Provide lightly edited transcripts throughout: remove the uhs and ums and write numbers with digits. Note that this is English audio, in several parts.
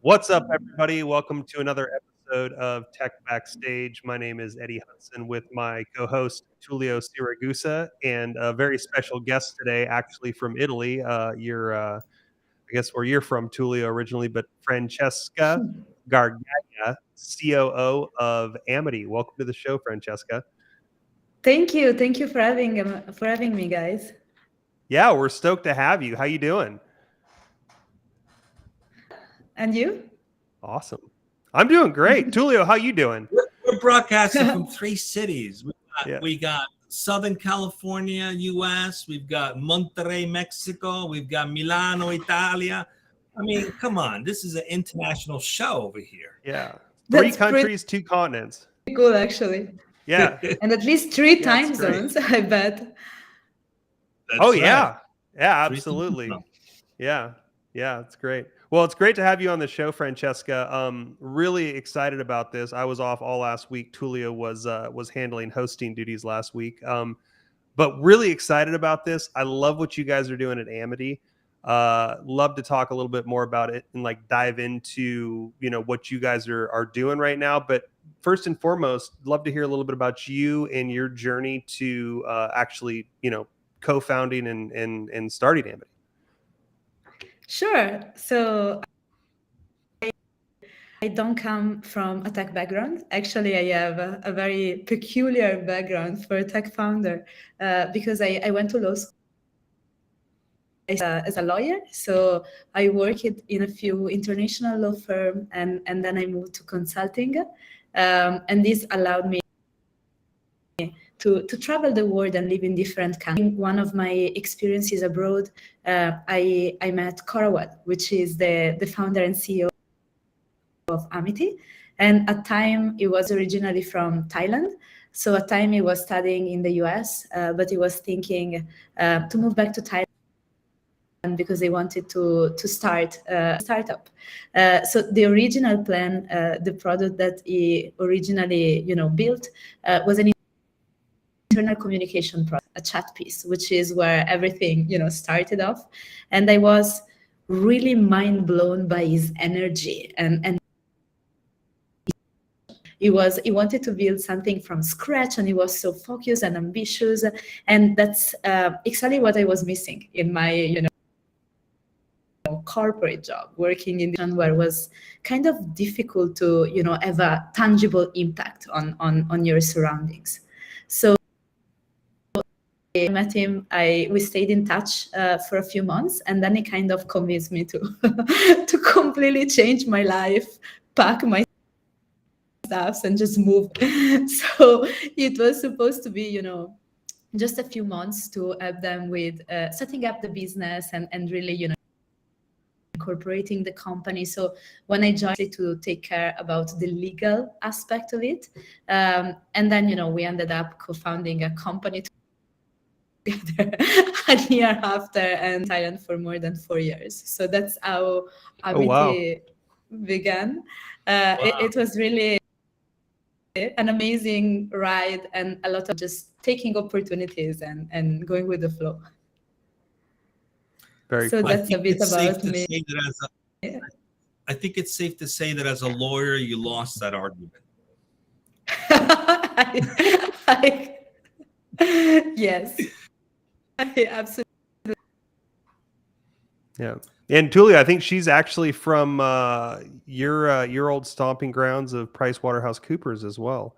What's up, everybody? Welcome to another episode of Tech Backstage. My name is Eddie Hudson with my co-host Tullio Siragusa and a very special guest today, actually from Italy. I guess where you're from, Tullio, originally, but Francesca Gargaglia, COO of Amity. Welcome to the show, Francesca. Thank you for having me, guys. Yeah, we're stoked to have you. How you doing? And you? Awesome. I'm doing great. Tullio, how you doing? We're broadcasting from 3 cities. We got Southern California, U.S. We've got Monterrey, Mexico. We've got Milano, Italia. I mean, come on. This is an international show over here. Yeah. 3 countries, 2 continents. Cool, actually. Yeah. And at least 3 time zones, I bet. That's right. Yeah, absolutely. Yeah, it's great. Well, it's great to have you on the show, Francesca. Really excited about this. I was off all last week. Tullio was handling hosting duties last week. But really excited about this. I love what you guys are doing at Amity. Love to talk a little bit more about it and like dive into, what you guys are doing right now. But first and foremost, love to hear a little bit about you and your journey to actually, co-founding and starting Amity. Sure. So I don't come from a tech background. Actually, I have a very peculiar background for a tech founder because I went to law school as a lawyer. So I worked in a few international law firms and then I moved to consulting. And this allowed me to travel the world and live in different countries. One of my experiences abroad, I met Karawat, which is the founder and CEO of Amity. And at time, he was originally from Thailand. So at time, he was studying in the US, but he was thinking to move back to Thailand because they wanted to start a startup. So the original plan, the product that he originally built was an internal communication product, a chat piece, which is where everything started off. And I was really mind blown by his energy and he wanted to build something from scratch, and he was so focused and ambitious, and that's exactly what I was missing in my corporate job, working in where it was kind of difficult to have a tangible impact on your surroundings. So I met him. We stayed in touch for a few months, and then he kind of convinced me to to completely change my life, pack my stuff, and just move. So it was supposed to be, just a few months to help them with setting up the business and really, incorporating the company. So when I joined to take care about the legal aspect of it, and then we ended up co-founding a company together a year after, and Thailand for more than 4 years. So that's how Amity began. It was really an amazing ride and a lot of just taking opportunities and going with the flow. Very so cool. that's a bit about me. I think it's safe to say that as a lawyer, you lost that argument. Yes, absolutely. Yeah. And Tullio, I think she's actually from your old stomping grounds of PricewaterhouseCoopers as well.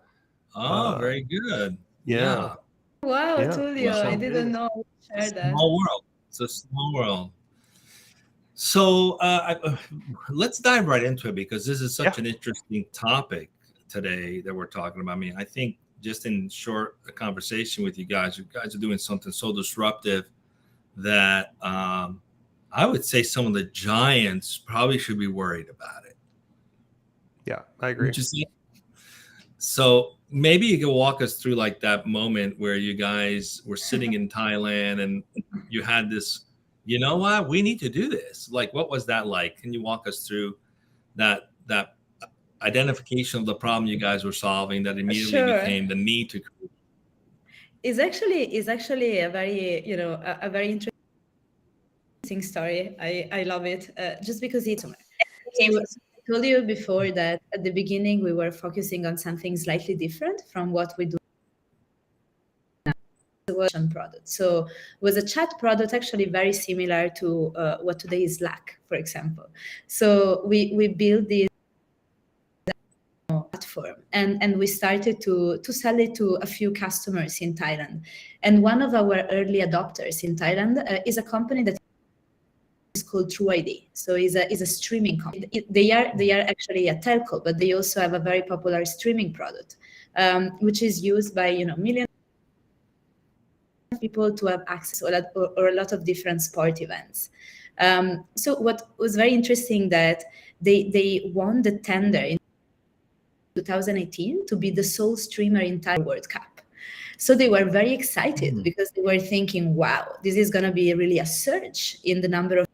Oh, very good. Yeah. Wow, Yeah. Tullio, Wow. I didn't know you shared that. Small world. It's a small world. So let's dive right into it because this is such an interesting topic today that we're talking about. I mean, I think just in short conversation with you guys are doing something so disruptive that I would say some of the giants probably should be worried about it. Yeah, I agree. So maybe you can walk us through like that moment where you guys were sitting in Thailand and you had this, you know what, we need to do this. Like, what was that like? Can you walk us through that identification of the problem you guys were solving that immediately became the need to create? is actually a very, a very interesting story. I love it, just because it's. So I told you before that at the beginning we were focusing on something slightly different from what we do. Product. So it was a chat product, actually very similar to what today is Slack, for example. So we built this platform, and we started to sell it to a few customers in Thailand. And one of our early adopters in Thailand is a company that is called True ID. So is a streaming company. They are actually a telco, but they also have a very popular streaming product, which is used by millions of people to have access or a lot of different sport events. So what was very interesting that they won the tender in 2018 to be the sole streamer in Thai World Cup. So they were very excited because they were thinking, wow, this is going to be really a surge in the number of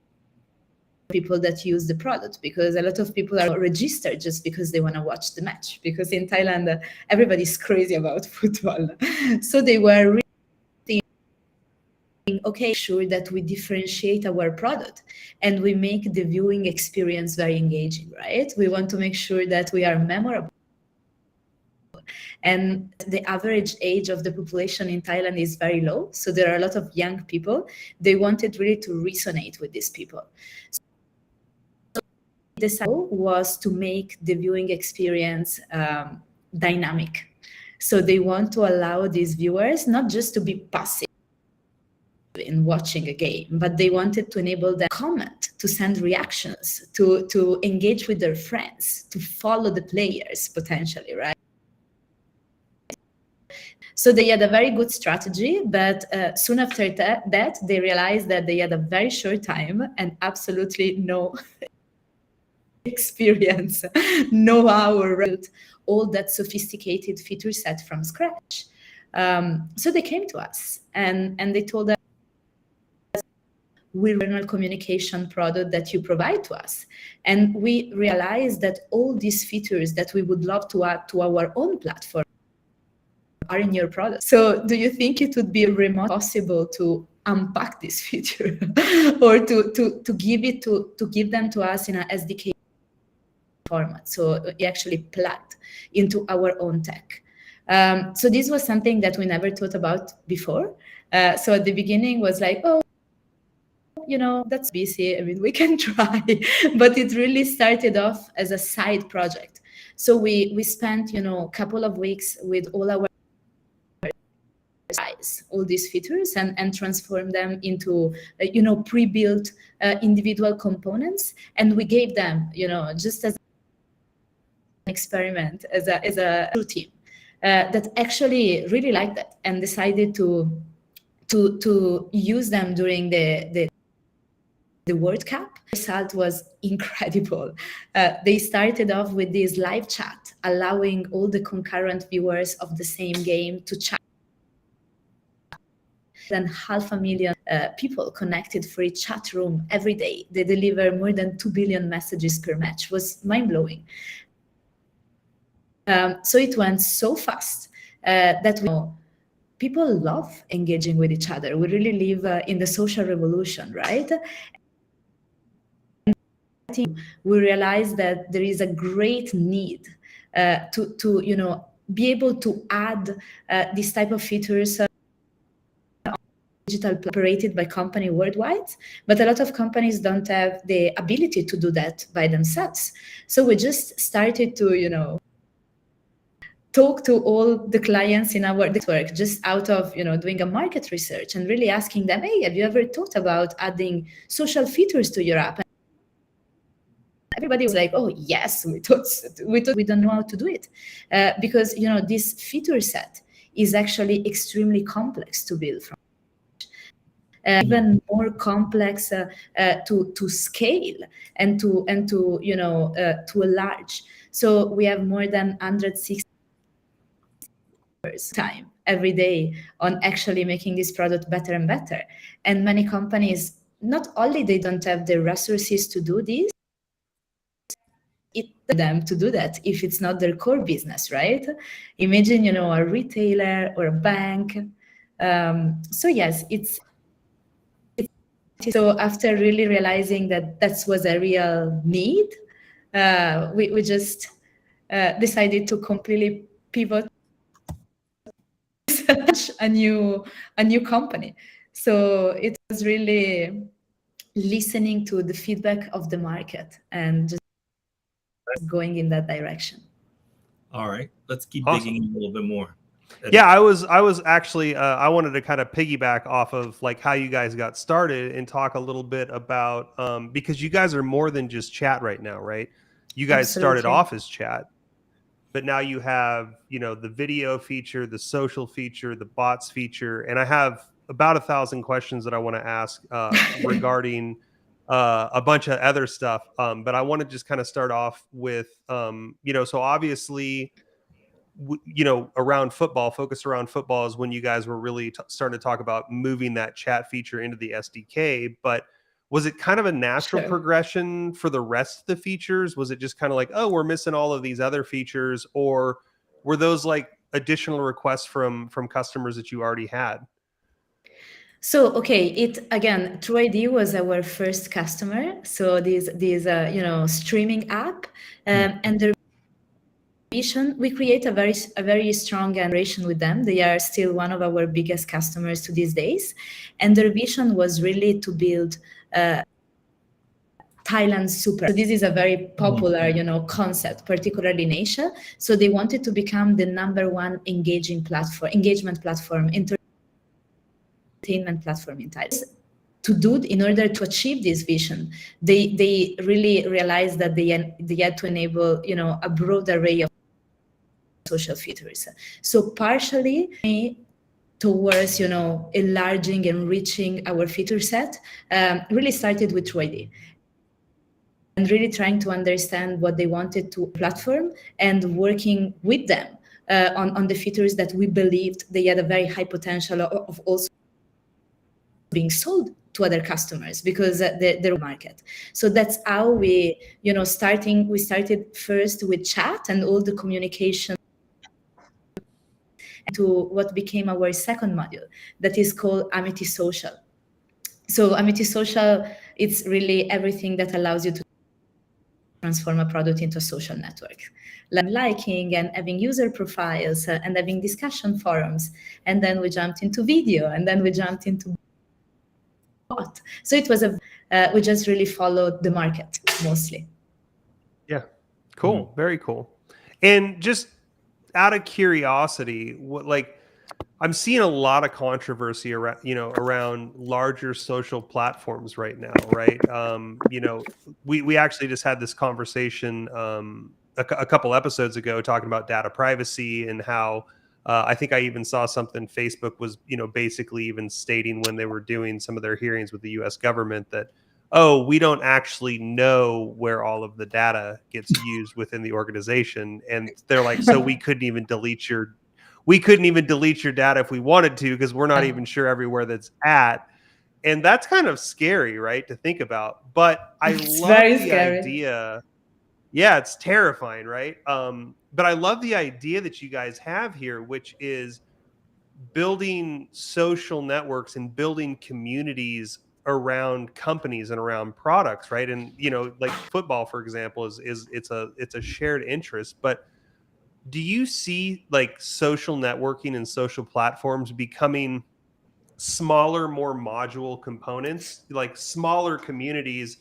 people that use the product, because a lot of people are registered just because they want to watch the match, because in Thailand everybody's crazy about football. So they were really thinking, okay, sure that we differentiate our product and we make the viewing experience very engaging, right? We want to make sure that we are memorable. And the average age of the population in Thailand is very low. So there are a lot of young people. They wanted really to resonate with these people. So the goal was to make the viewing experience dynamic. So they want to allow these viewers not just to be passive in watching a game, but they wanted to enable them to comment, to send reactions, to engage with their friends, to follow the players potentially, right? So they had a very good strategy, but soon after that, they realized that they had a very short time and absolutely no experience, know-how, or all that sophisticated feature set from scratch. So they came to us and they told us, we're a communication product that you provide to us. And we realized that all these features that we would love to add to our own platform are in your product. So do you think it would be remotely possible to unpack this feature or to give them to us in a SDK format? So we actually plugged into our own tech. So this was something that we never thought about before. So at the beginning was like, oh, that's busy. I mean, we can try, but it really started off as a side project. So we spent, a couple of weeks with all our all these features and transform them into pre-built individual components, and we gave them just as an experiment as a team that actually really liked that and decided to use them during the World Cup. The result was incredible. They started off with this live chat, allowing all the concurrent viewers of the same game to chat. Than 500,000 people connected for each chat room every day. They deliver more than 2 billion messages per match. It was mind-blowing. So it went so fast that people love engaging with each other. We really live in the social revolution, right? And we realized that there is a great need to be able to add this type of features digital operated by company worldwide, but a lot of companies don't have the ability to do that by themselves. So we just started to, talk to all the clients in our network, just out of, doing a market research and really asking them, hey, have you ever thought about adding social features to your app? And everybody was like, oh, yes, we thought we don't know how to do it. Because, this feature set is actually extremely complex to build from. Even more complex to scale and to enlarge. So we have more than 160 time every day on actually making this product better and better. And many companies, not only they don't have the resources to do this, it them to do that if it's not their core business, right? Imagine, a retailer or a bank So yes, it's so after really realizing that that was a real need, we just decided to completely pivot a new company. So it was really listening to the feedback of the market and just going in that direction. All right, let's keep Awesome. digging in a little bit more. Yeah, I was actually I wanted to kind of piggyback off of like how you guys got started and talk a little bit about because you guys are more than just chat right now, right? You guys started Absolutely. off as chat, but now you have, you know, the video feature, the social feature, the bots feature, and I have about 1,000 questions that I want to ask regarding a bunch of other stuff. But I want to just kind of start off with, you know, so obviously, you know, around football, focused around football is when you guys were really starting to talk about moving that chat feature into the SDK. But was it kind of a natural progression for the rest of the features? Was it just kind of like, oh, we're missing all of these other features, or were those like additional requests from customers that you already had? So okay, it again, True ID was our first customer. So these you know, streaming app, and their vision, we create a very strong relation with them. They are still one of our biggest customers to these days, and their vision was really to build Thailand super. So this is a very popular, you know, concept, particularly in Asia. So they wanted to become the #1 engagement platform, entertainment platform in Thailand. In order to achieve this vision, they really realized that they had to enable, you know, a broad array of social features. So partially towards, you know, enlarging, enriching our feature set, really started with True ID. And really trying to understand what they wanted to platform and working with them on the features that we believed they had a very high potential of also being sold to other customers because their market. So that's how we, you know, we started first with chat and all the communication to what became our second module that is called Amity Social. So Amity Social, it's really everything that allows you to transform a product into a social network, like liking and having user profiles and having discussion forums. And then we jumped into video, and then we jumped into bot. So it was we just really followed the market mostly. Yeah, cool, very cool. And just out of curiosity, what, like, I'm seeing a lot of controversy around, you know, around larger social platforms right now, right? You know, we actually just had this conversation a couple episodes ago talking about data privacy and how I think I even saw something Facebook was, you know, basically even stating when they were doing some of their hearings with the U.S. government that, oh, we don't actually know where all of the data gets used within the organization, and they're like, so we couldn't even delete your data if we wanted to because we're not even sure everywhere that's at. And that's kind of scary, right, to think about. But I love the idea. Yeah, it's terrifying, right? But I love the idea that you guys have here, which is building social networks and building communities around companies and around products, right? And you know, like football, for example, is it's a shared interest. But do you see like social networking and social platforms becoming smaller, more module components, like smaller communities,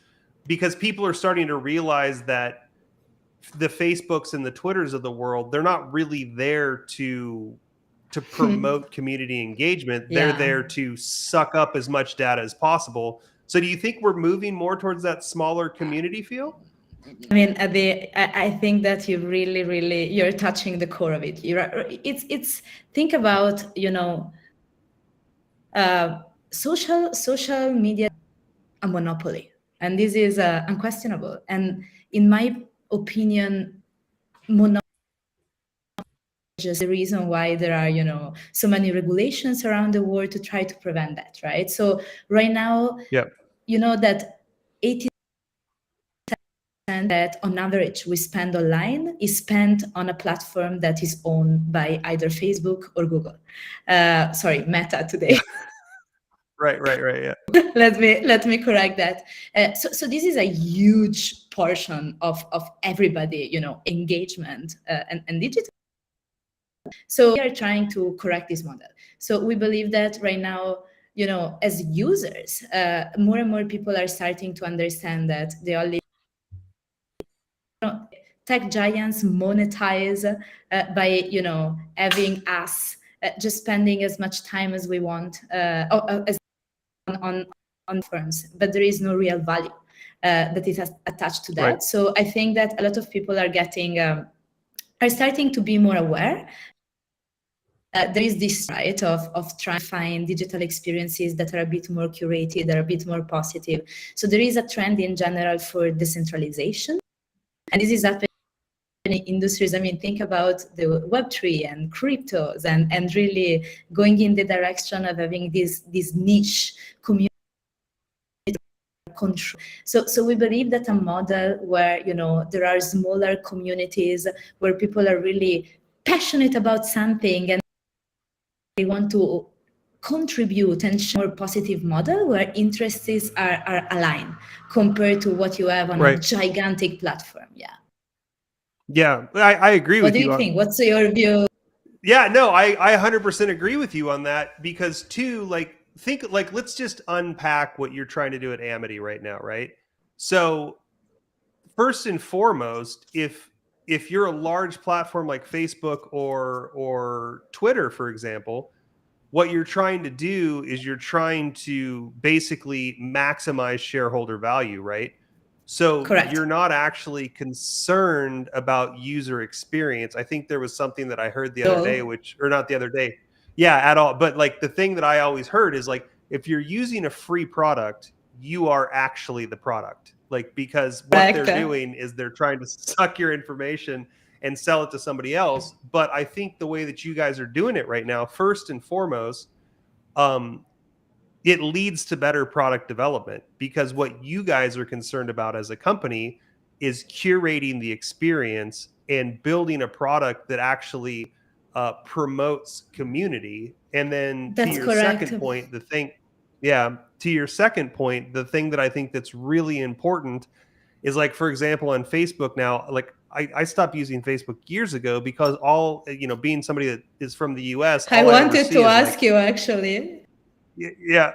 because people are starting to realize that the Facebooks and the Twitters of the world, they're not really there to promote community engagement. They're there to suck up as much data as possible. So do you think we're moving more towards that smaller community feel? I mean, I think that you really you're touching the core of it. It's think about, you know, social media a monopoly, and this is unquestionable. And in my opinion, monopoly is just the reason why there are, you know, so many regulations around the world to try to prevent that, right? So right now, you know that 80 that on average we spend online is spent on a platform that is owned by either Facebook or Google. Sorry, Meta today. Right. Yeah. let me correct that. So this is a huge portion of everybody, engagement and digital. So we are trying to correct this model. So we believe that right now, as users, more and more people are starting to understand that they only tech giants monetize by having us just spending as much time as we want as on firms, but there is no real value that is attached to that. Right. So I think that a lot of people are getting are starting to be more aware. There is this right of trying to find digital experiences that are a bit more curated, that are a bit more positive. So there is a trend in general for decentralization, and this is happening in industries. I mean, think about the Web3 and cryptos, and really going in the direction of having this niche community control. So we believe that a model where there are smaller communities where people are really passionate about something and they want to contribute and show a more positive model where interests are aligned compared to what you have on a gigantic platform. Yeah, I agree with you. What do you think? What's your view? Yeah, no, I 100% agree with you on that, because too, let's just unpack what you're trying to do at Amity right now, right? So first and foremost, if you're a large platform like Facebook or Twitter, for example, what you're trying to do is you're trying to basically maximize shareholder value, right? So Correct. You're not actually concerned about user experience. I think there was something that I heard the other day, not the other day. Yeah, at all. But the thing that I always heard is if you're using a free product, you are actually the product. Because what they're doing is they're trying to suck your information and sell it to somebody else. But I think the way that you guys are doing it right now, first and foremost, it leads to better product development, because what you guys are concerned about as a company is curating the experience and building a product that actually promotes community. And then to your second point, the thing that I think that's really important is, for example, on Facebook now, I stopped using Facebook years ago because being somebody that is from the US, I wanted to ask you actually. Yeah.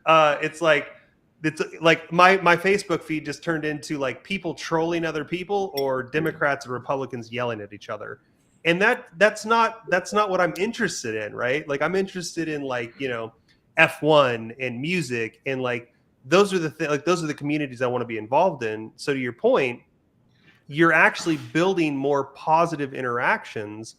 It's my Facebook feed just turned into people trolling other people or Democrats and Republicans yelling at each other. And that's not what I'm interested in, right? I'm interested in F1 and music, and those are the communities I want to be involved in. So to your point, you're actually building more positive interactions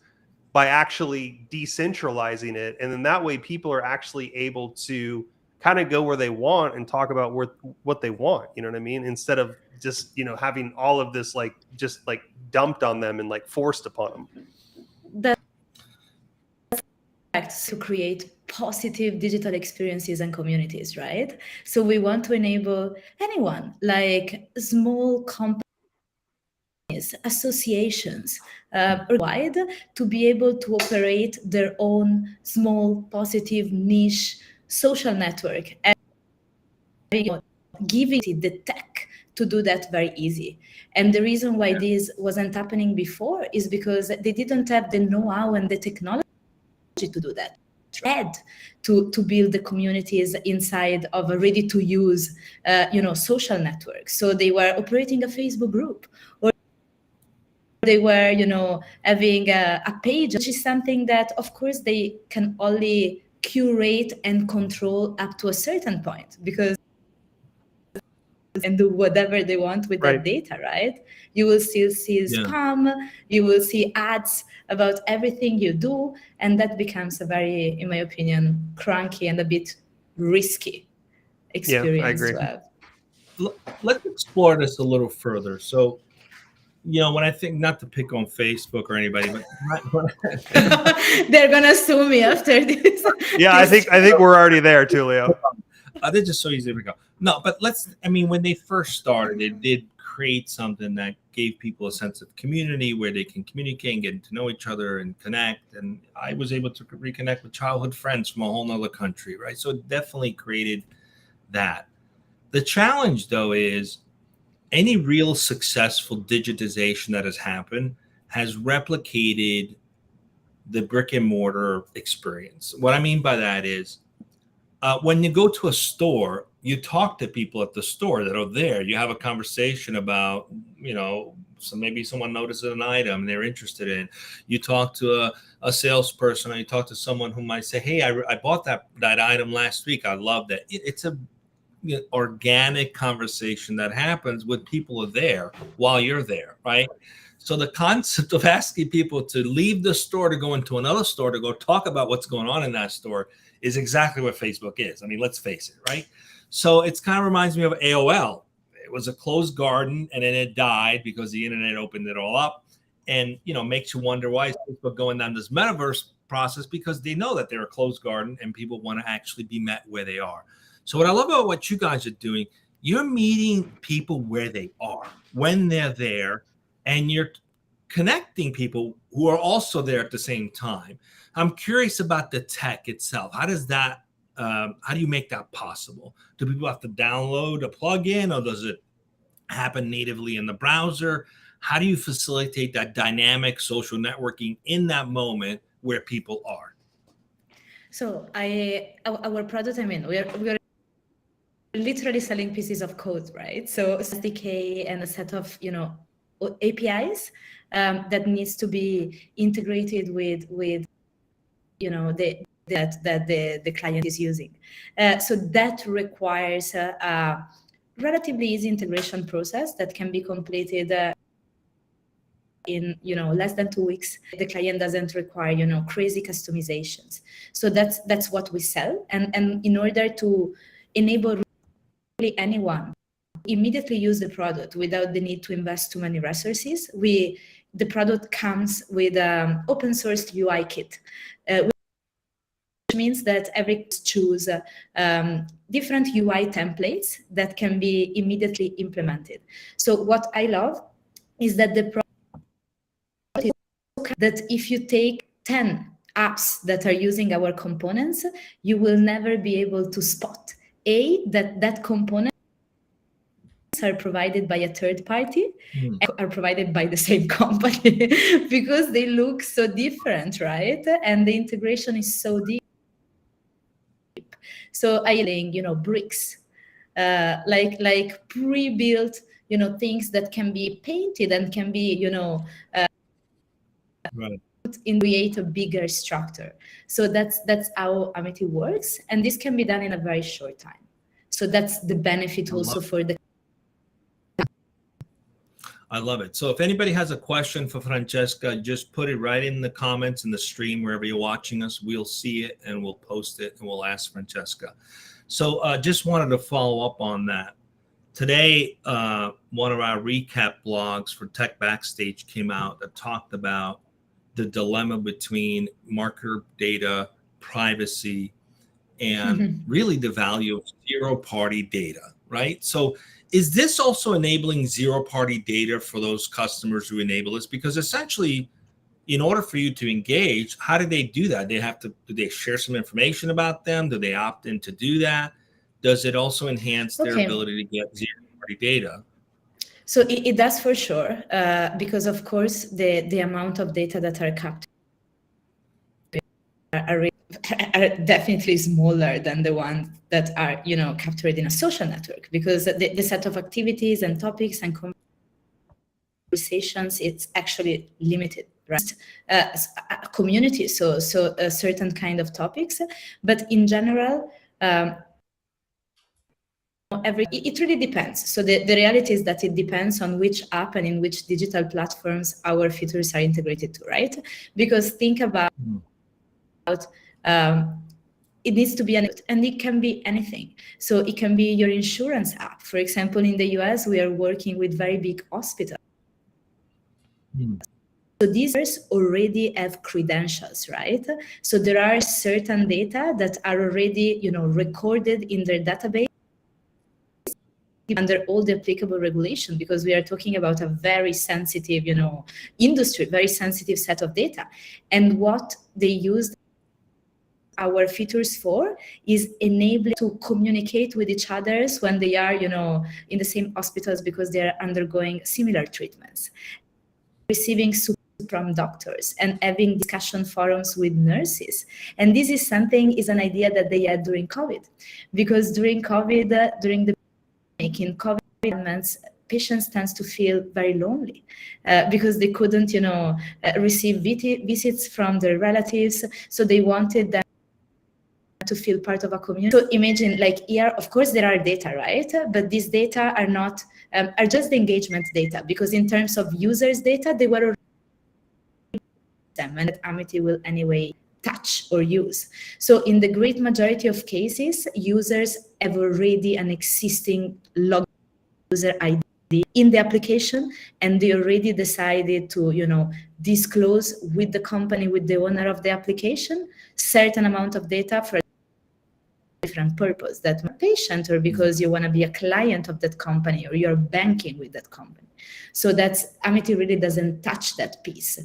by actually decentralizing it. And then that way people are actually able to kind of go where they want and talk about what they want. You know what I mean? Instead of just, having all of this dumped on them and forced upon them. That's to create positive digital experiences and communities, right? So we want to enable anyone, small companies, associations worldwide, to be able to operate their own small, positive, niche social network, and giving the tech to do that very easy. And the reason why this wasn't happening before is because they didn't have the know-how and the technology to do that. To build the communities inside of a ready-to-use social network. So they were operating a Facebook group, or they were having a page, which is something that of course they can only curate and control up to a certain point, because and do whatever they want with that data, right? You will still see spam, you will see ads about everything you do, and that becomes a very, in my opinion, cranky and a bit risky experience to have. Let's explore this a little further. So, when I think, not to pick on Facebook or anybody, but they're gonna sue me after this. Yeah, I think we're already there, Tullio. They're just so easy to go. No, but when they first started, it did create something that gave people a sense of community where they can communicate and get to know each other and connect. And I was able to reconnect with childhood friends from a whole nother country, right? So it definitely created that. The challenge, though, is any real successful digitization that has happened has replicated the brick and mortar experience. What I mean by that is when you go to a store, you talk to people at the store that are there. You have a conversation about, so maybe someone notices an item they're interested in. You talk to a salesperson, or you talk to someone who might say, hey, I bought that item last week. I loved it. It's a organic conversation that happens with people are there while you're there, right? So the concept of asking people to leave the store to go into another store to go talk about what's going on in that store is exactly what Facebook is. I mean, let's face it, right? So it's kind of reminds me of AOL. It was a closed garden, and then it died because the internet opened it all up, and makes you wonder why is Facebook going down this metaverse process, because they know that they're a closed garden and people want to actually be met where they are. So what I love about what you guys are doing, you're meeting people where they are, when they're there, and you're connecting people who are also there at the same time. I'm curious about the tech itself. How does that, how do you make that possible? Do people have to download a plugin, or does it happen natively in the browser? How do you facilitate that dynamic social networking in that moment where people are? So our product, we are literally selling pieces of code, right? So SDK and a set of APIs that needs to be integrated with the client is using. So that requires a relatively easy integration process that can be completed in less than 2 weeks. The client doesn't require crazy customizations. So that's what we sell, and in order to enable really anyone immediately use the product without the need to invest too many resources, the product comes with an open source UI kit, which means that every choose different UI templates that can be immediately implemented. So what I love is that the product is that if you take 10 apps that are using our components, you will never be able to spot that component are provided by a third party are provided by the same company because they look so different, right? And the integration is so deep. So I bricks, like pre-built, things that can be painted and can be, right, create a bigger structure. So that's how Amity works, and this can be done in a very short time. So that's the benefit also for the. I love it. So if anybody has a question for Francesca, just put it right in the comments in the stream, wherever you're watching us. We'll see it and we'll post it and we'll ask Francesca. So just wanted to follow up on that. Today, one of our recap blogs for Tech Backstage came out that talked about the dilemma between marketer data, privacy, and really the value of zero-party data, right? So is this also enabling zero-party data for those customers who enable this? Because essentially, in order for you to engage, how do they do that? Do they share some information about them? Do they opt in to do that? Does it also enhance their ability to get zero-party data? So it does for sure, because of course the amount of data that are captured are definitely smaller than the ones that are captured in a social network, because the set of activities and topics and conversations, it's actually limited, right? Community, so a certain kind of topics, but in general it really depends. So the reality is that it depends on which app and in which digital platforms our features are integrated to, right? Because think about it needs to be and it can be anything. So it can be your insurance app. For example, in the US, we are working with very big hospitals. So these already have credentials, right? So there are certain data that are already, recorded in their database under all the applicable regulation, because we are talking about a very sensitive, industry, very sensitive set of data. And what they used our features for is enabling to communicate with each other when they are, in the same hospitals because they are undergoing similar treatments, receiving support from doctors and having discussion forums with nurses. And this is an idea that they had during COVID, because during COVID, during the in COVID environments, patients tend to feel very lonely because they couldn't, receive visits from their relatives. So they wanted them to feel part of a community. So imagine, like, here, of course, there are data, right? But these data are not, are just the engagement data, because in terms of users' data, they were already them, and that Amity will anyway touch or use. So in the great majority of cases, users have already an existing log user ID in the application, and they already decided to, disclose with the company, with the owner of the application, certain amount of data for a different purpose, that patient, or because you want to be a client of that company, or you're banking with that company. So that's, Amity really doesn't touch that piece.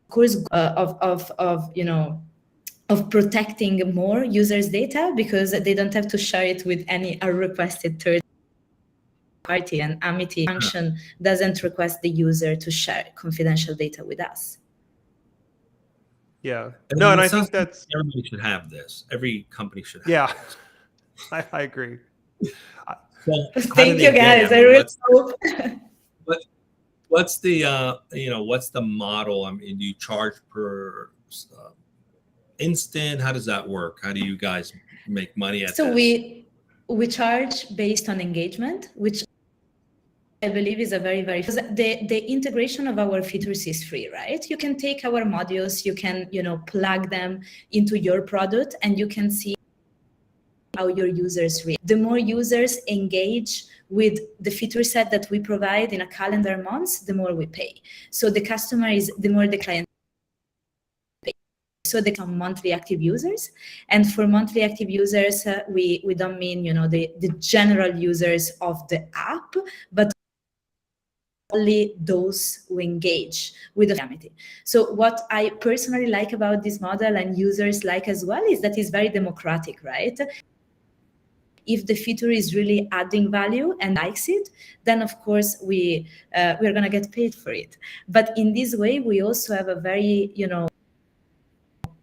Course of protecting more users' data, because they don't have to share it with any unrequested third party, and Amity function doesn't request the user to share confidential data with us. Yeah. No, and I think that's everybody should have this. Every company should have this. I agree. So thank you, guys. I really hope. What's the what's the model? I mean, do you charge per instant? How does that work? How do you guys make money at so this? we charge based on engagement, which I believe is a very, very, the integration of our features is free, right? You can take our modules, you can, plug them into your product, and you can see how your users react. The more users engage with the feature set that we provide in a calendar month, the more we pay. So the customer is, the more the client pay. So they come monthly active users. And for monthly active users, we don't mean, the general users of the app, but only those who engage with the Amity. So what I personally like about this model, and users like as well, is that it's very democratic, right? If the feature is really adding value and likes it, then of course we're going to get paid for it. But in this way, we also have a very,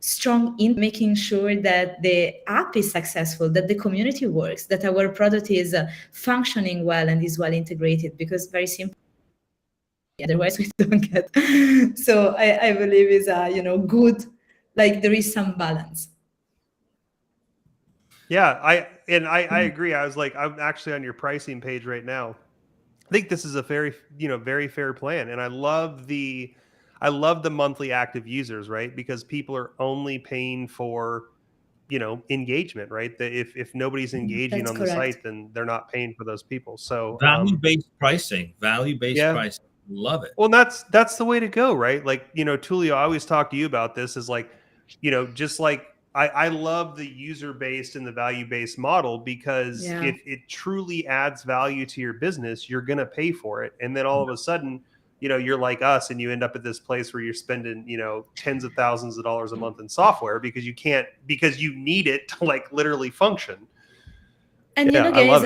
strong in making sure that the app is successful, that the community works, that our product is functioning well and is well integrated, because very simple, otherwise we don't get. So I believe is good, like there is some balance. Yeah, I agree. I was like, I'm actually on your pricing page right now. I think this is a very, very fair plan, and I love the monthly active users, right? Because people are only paying for, engagement, right? If nobody's engaging That's on correct. the site, then they're not paying for those people. So Value-based pricing, pricing. Love it. Well, that's the way to go, right? Like, Tullio, I always talk to you about this, is like, just like I love the user-based and the value-based model, because if it truly adds value to your business, you're going to pay for it. And then all of a sudden, you're like us, and you end up at this place where you're spending, tens of thousands of dollars a month in software because you need it to like literally function. And guys, I love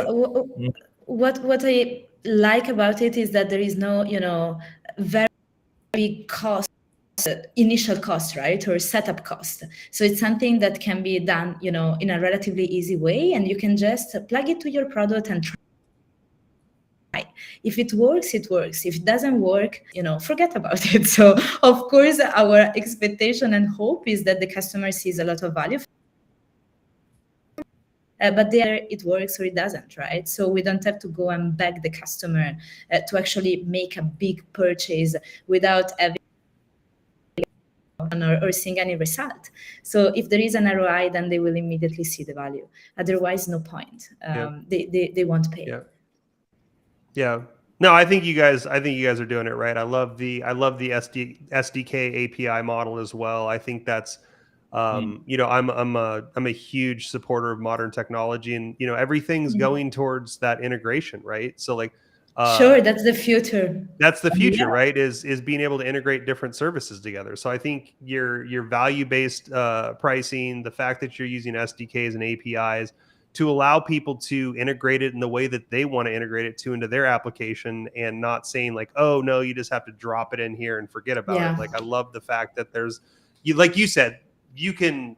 it. What I like about it is that there is no, very big cost, initial cost, right, or setup cost. So it's something that can be done, in a relatively easy way, and you can just plug it to your product and try. If it works, it works. If it doesn't work, forget about it. So of course, our expectation and hope is that the customer sees a lot of value. But there it works or it doesn't, right? So we don't have to go and beg the customer to actually make a big purchase without having or seeing any result. So if there is an ROI, then they will immediately see the value. Otherwise, no point. They won't pay. Yeah. No, I think you guys are doing it right. I love the SDK API model as well. I think that's You know, I'm a huge supporter of modern technology, and you know, everything's going towards that integration, right? So like, Sure, that's the future. that's the future, Yeah. right? Is being able to integrate different services together. So I think your value based pricing, the fact that you're using SDKs and APIs to allow people to integrate it in the way that they want to integrate it to into their application, and not saying like, oh no, you just have to drop it in here and forget about it. Yeah. Like I love the fact that there's, you like you said, you can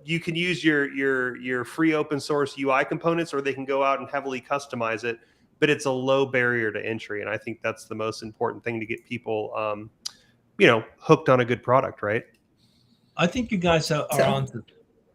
use your free open source UI components, or they can go out and heavily customize it, but it's a low barrier to entry, and I think that's the most important thing to get people you know, hooked on a good product, right? I think you guys are on to.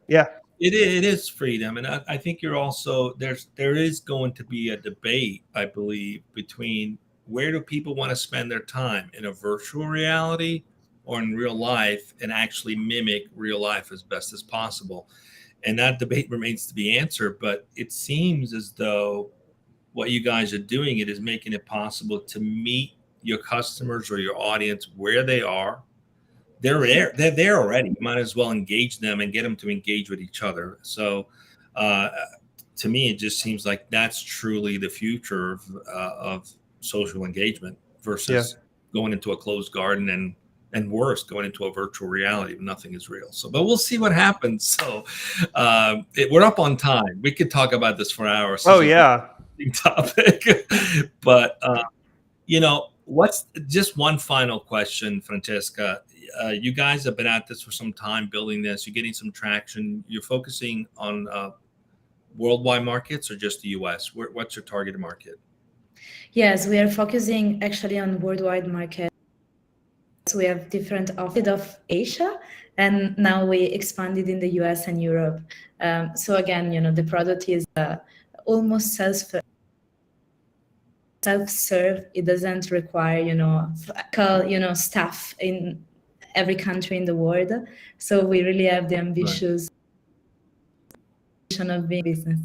Yeah. It is freedom, and I think you're also there is going to be a debate, I believe, between where do people want to spend their time, in a virtual reality or in real life, and actually mimic real life as best as possible. And that debate remains to be answered. But it seems as though what you guys are doing, it is making it possible to meet your customers or your audience where they are. They're there already. You might as well engage them and get them to engage with each other. So to me, it just seems like that's truly the future of social engagement versus going into a closed garden, and worse, going into a virtual reality when nothing is real. So, but we'll see what happens. So we're up on time. We could talk about this for hours. Oh yeah. Topic. But you know, what's just one final question, Francesca? You guys have been at this for some time, building this. You're getting some traction. You're focusing on worldwide markets or just the US? What's your target market? Yes, we are focusing actually on worldwide market. We have different offers of Asia, and now we expanded in the US and Europe. So again, you know, the product is almost self-serve. It doesn't require, you know, staff in every country in the world. So we really have the ambitious vision of being business.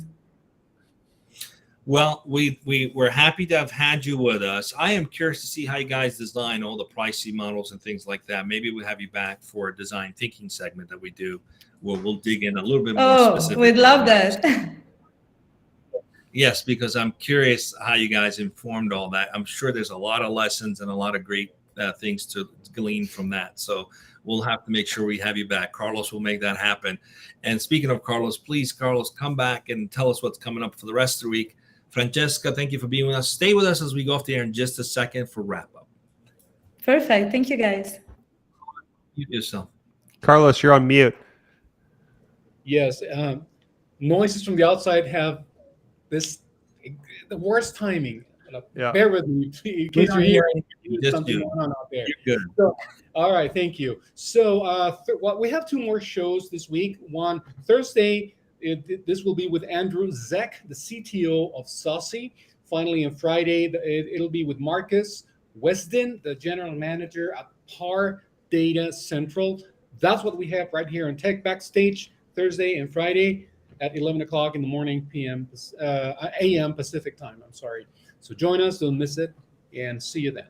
Well, we're happy to have had you with us. I am curious to see how you guys design all the pricing models and things like that. Maybe we'll have you back for a design thinking segment that we do, where we'll dig in a little bit more specific. We'd love that. Yes, because I'm curious how you guys informed all that. I'm sure there's a lot of lessons and a lot of great things to glean from that. So we'll have to make sure we have you back. Carlos will make that happen. And speaking of Carlos, please, Carlos, come back and tell us what's coming up for the rest of the week. Francesca, thank you for being with us. Stay with us as we go off the air in just a second for wrap up. Perfect. Thank you, guys. Mute yourself. Carlos, you're on mute. Yes. Noises from the outside have the worst timing. Yeah. Bear with me, in case you're hearing something going on out there. You're good. So, all right, thank you. So we have two more shows this week. One Thursday, this will be with Andrew Zeck, the CTO of Saucy. Finally, on Friday, it'll be with Marcus Wesden, the general manager at PAR Data Central. That's what we have right here on Tech Backstage, Thursday and Friday at 11 o'clock in the morning, a.m. Pacific time. I'm sorry. So join us, don't miss it, and see you then.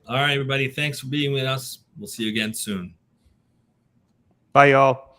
All right, everybody. Thanks for being with us. We'll see you again soon. Bye, y'all.